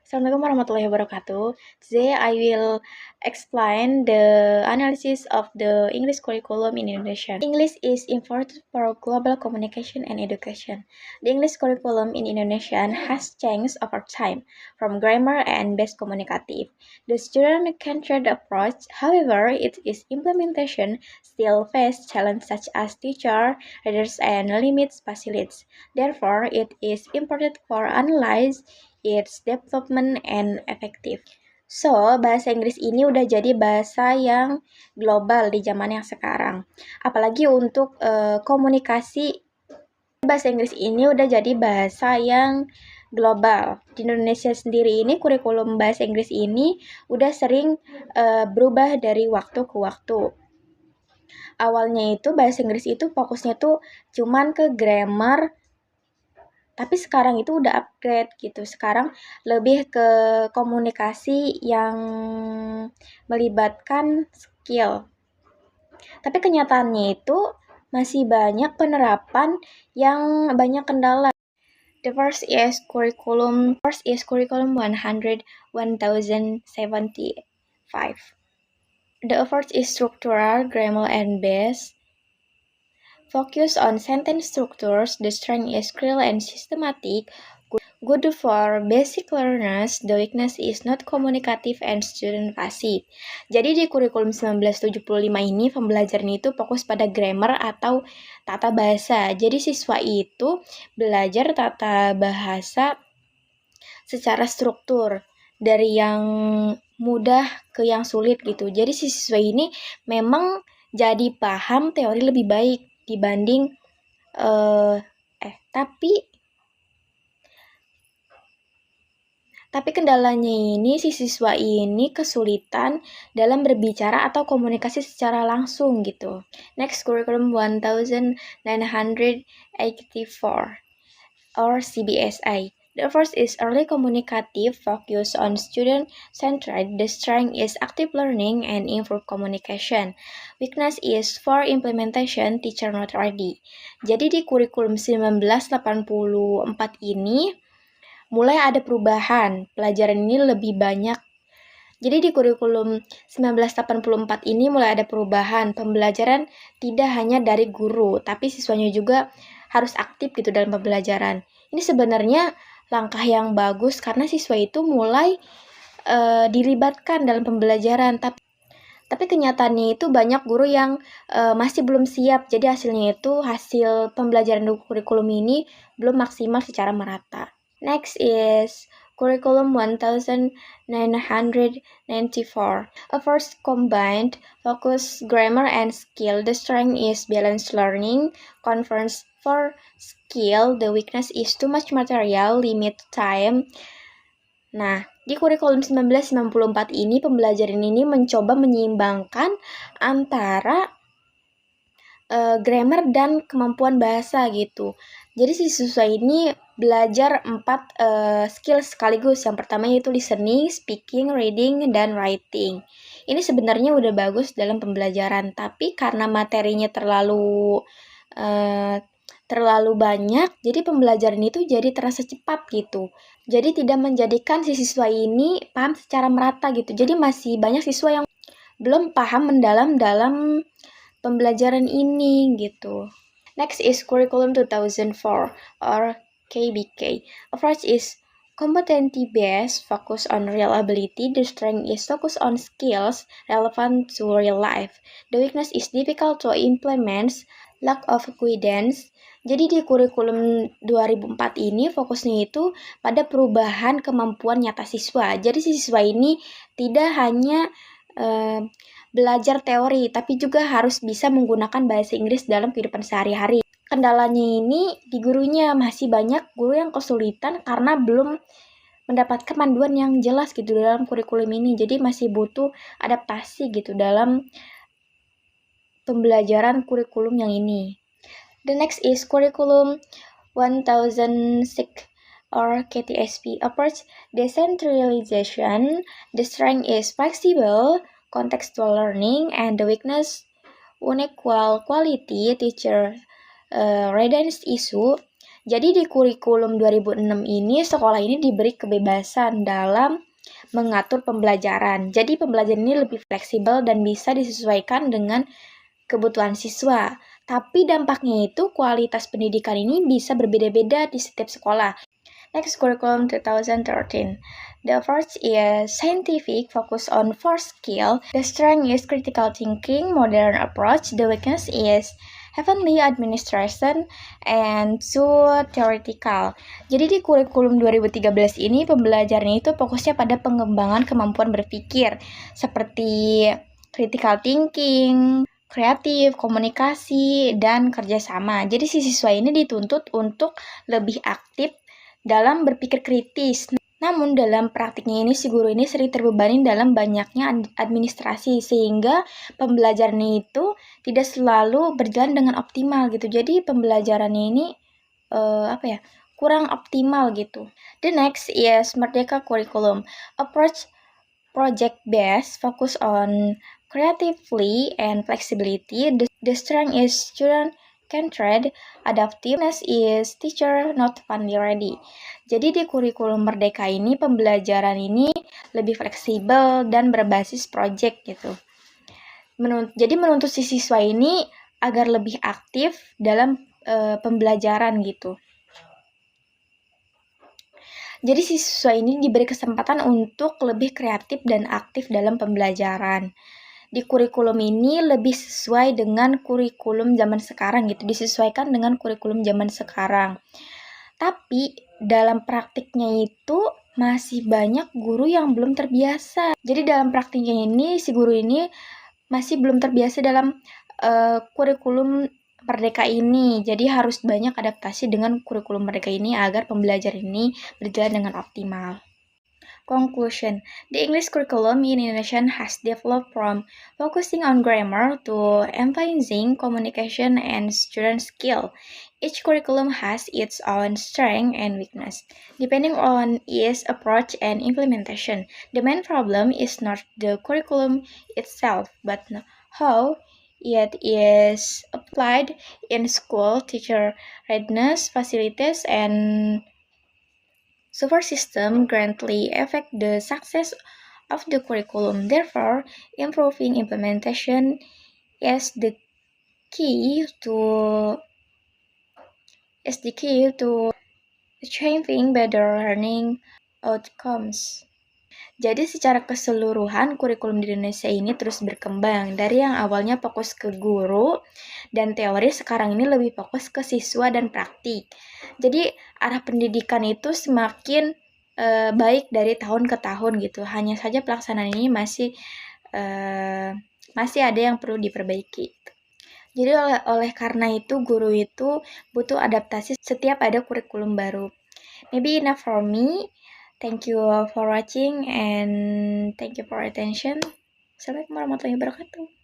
Assalamualaikum warahmatullahi wabarakatuh. Today I will explain the analysis of the English curriculum in Indonesia. English is important for global communication and education. The English curriculum in Indonesia has changed over time from grammar and base communicative. The student can try the approach, however, its implementation still face challenges such as teacher, readers, and limits facilities. Therefore, it is important for analyze its development and effective. So, bahasa Inggris ini udah jadi bahasa yang global di zaman yang sekarang. Apalagi untuk komunikasi, bahasa Inggris ini udah jadi bahasa yang global. Di Indonesia sendiri ini kurikulum bahasa Inggris ini udah sering berubah dari waktu ke waktu. Awalnya itu bahasa Inggris itu fokusnya tuh cuman ke grammar, tapi sekarang itu udah upgrade gitu. Sekarang lebih ke komunikasi yang melibatkan skill. Tapi kenyataannya itu masih banyak penerapan yang banyak kendala. The first is curriculum 1075. The first is structural, grammar, and base. Focus on sentence structures. The strength is clear and systematic. Good for basic learners, the weakness is not communicative and student passive. Jadi di kurikulum 1975 ini pembelajaran itu fokus pada grammar atau tata bahasa. Jadi siswa itu belajar tata bahasa secara struktur dari yang mudah ke yang sulit gitu. Jadi si siswa ini memang jadi paham teori lebih baik dibanding Tapi kendalanya ini si siswa ini kesulitan dalam berbicara atau komunikasi secara langsung gitu. Next, curriculum 1984 or CBSI. The first is early communicative, focus on student-centered. The strength is active learning and improved communication. Weakness is for implementation, teacher not ready. Jadi di kurikulum 1984 ini mulai ada perubahan, pelajaran ini lebih banyak. Jadi di kurikulum 1984 ini mulai ada perubahan, pembelajaran tidak hanya dari guru, tapi siswanya juga harus aktif gitu dalam pembelajaran. Ini sebenarnya langkah yang bagus karena siswa itu mulai dilibatkan dalam pembelajaran, tapi kenyataannya itu banyak guru yang masih belum siap, jadi hasil pembelajaran kurikulum ini belum maksimal secara merata. Next is curriculum 1994. A first combined focus grammar and skill. The strength is balanced learning. Conference for skill. The weakness is too much material, limit time. Nah, di kurikulum 1994 ini pembelajaran ini mencoba menyeimbangkan antara grammar dan kemampuan bahasa gitu. Jadi si siswa ini belajar 4 skill sekaligus. Yang pertama yaitu listening, speaking, reading, dan writing. Ini sebenarnya udah bagus dalam pembelajaran, tapi karena materinya terlalu banyak, jadi pembelajaran itu jadi terasa cepat gitu. Jadi tidak menjadikan si siswa ini paham secara merata gitu. Jadi masih banyak siswa yang belum paham mendalam dalam pembelajaran ini gitu. Next is Curriculum 2004 or KBK. Approach is competency based, focus on real ability. The strength is focus on skills relevant to real life. The weakness is difficult to implement, lack of guidance. Jadi di kurikulum 2004 ini fokusnya itu pada perubahan kemampuan nyata siswa. Jadi siswa ini tidak hanya belajar teori, tapi juga harus bisa menggunakan bahasa Inggris dalam kehidupan sehari-hari. Kendalanya ini di gurunya, masih banyak guru yang kesulitan karena belum mendapatkan panduan yang jelas gitu dalam kurikulum ini. Jadi masih butuh adaptasi gitu dalam pembelajaran kurikulum yang ini. The next is Curriculum 1006 or KTSP. Approach decentralization. The strength is flexible, contextual learning, and the weakness unequal quality teacher readiness issue. Jadi di kurikulum 2006 ini, sekolah ini diberi kebebasan dalam mengatur pembelajaran. Jadi pembelajaran ini lebih fleksibel dan bisa disesuaikan dengan kebutuhan siswa. Tapi dampaknya itu kualitas pendidikan ini bisa berbeda-beda di setiap sekolah. Next curriculum 2013. The first is scientific, focus on four skill. The strength is critical thinking, modern approach. The weakness is heavenly administration and so theoretical. Jadi di kurikulum 2013 ini pembelajaran itu fokusnya pada pengembangan kemampuan berpikir seperti critical thinking, kreatif, komunikasi, dan kerjasama. Jadi si siswa ini dituntut untuk lebih aktif dalam berpikir kritis. Namun dalam praktiknya ini si guru ini sering terbebani dalam banyaknya administrasi sehingga pembelajaran itu tidak selalu berjalan dengan optimal gitu. Jadi pembelajarannya ini kurang optimal gitu. The next is Merdeka Curriculum. Approach project based, focus on creativity and flexibility. The strength is student centered, adaptiveness is teacher not funding ready. Jadi di kurikulum Merdeka ini pembelajaran ini lebih fleksibel dan berbasis project gitu. Jadi menuntut si siswa ini agar lebih aktif dalam pembelajaran gitu. Jadi siswa ini diberi kesempatan untuk lebih kreatif dan aktif dalam pembelajaran. Di kurikulum ini lebih sesuai dengan kurikulum zaman sekarang gitu, disesuaikan dengan kurikulum zaman sekarang. Tapi dalam praktiknya itu masih banyak guru yang belum terbiasa. Jadi dalam praktiknya ini si guru ini masih belum terbiasa dalam kurikulum Merdeka ini. Jadi harus banyak adaptasi dengan kurikulum Merdeka ini agar pembelajaran ini berjalan dengan optimal. Conclusion. The English curriculum in Indonesia has developed from focusing on grammar to emphasizing communication and student skill. Each curriculum has its own strength and weakness, depending on its approach and implementation. The main problem is not the curriculum itself, but how it is applied in school, teacher readiness, facilities, and support system greatly affect the success of the curriculum. Therefore, improving implementation is the key to achieving better learning outcomes. Jadi secara keseluruhan kurikulum di Indonesia ini terus berkembang. Dari yang awalnya fokus ke guru dan teori, sekarang ini lebih fokus ke siswa dan praktik. Jadi arah pendidikan itu semakin baik dari tahun ke tahun gitu. Hanya saja pelaksanaan ini masih ada yang perlu diperbaiki. Jadi oleh karena itu guru itu butuh adaptasi setiap ada kurikulum baru. Maybe enough for me. Thank you for watching and thank you for attention. Assalamualaikum warahmatullahi wabarakatuh.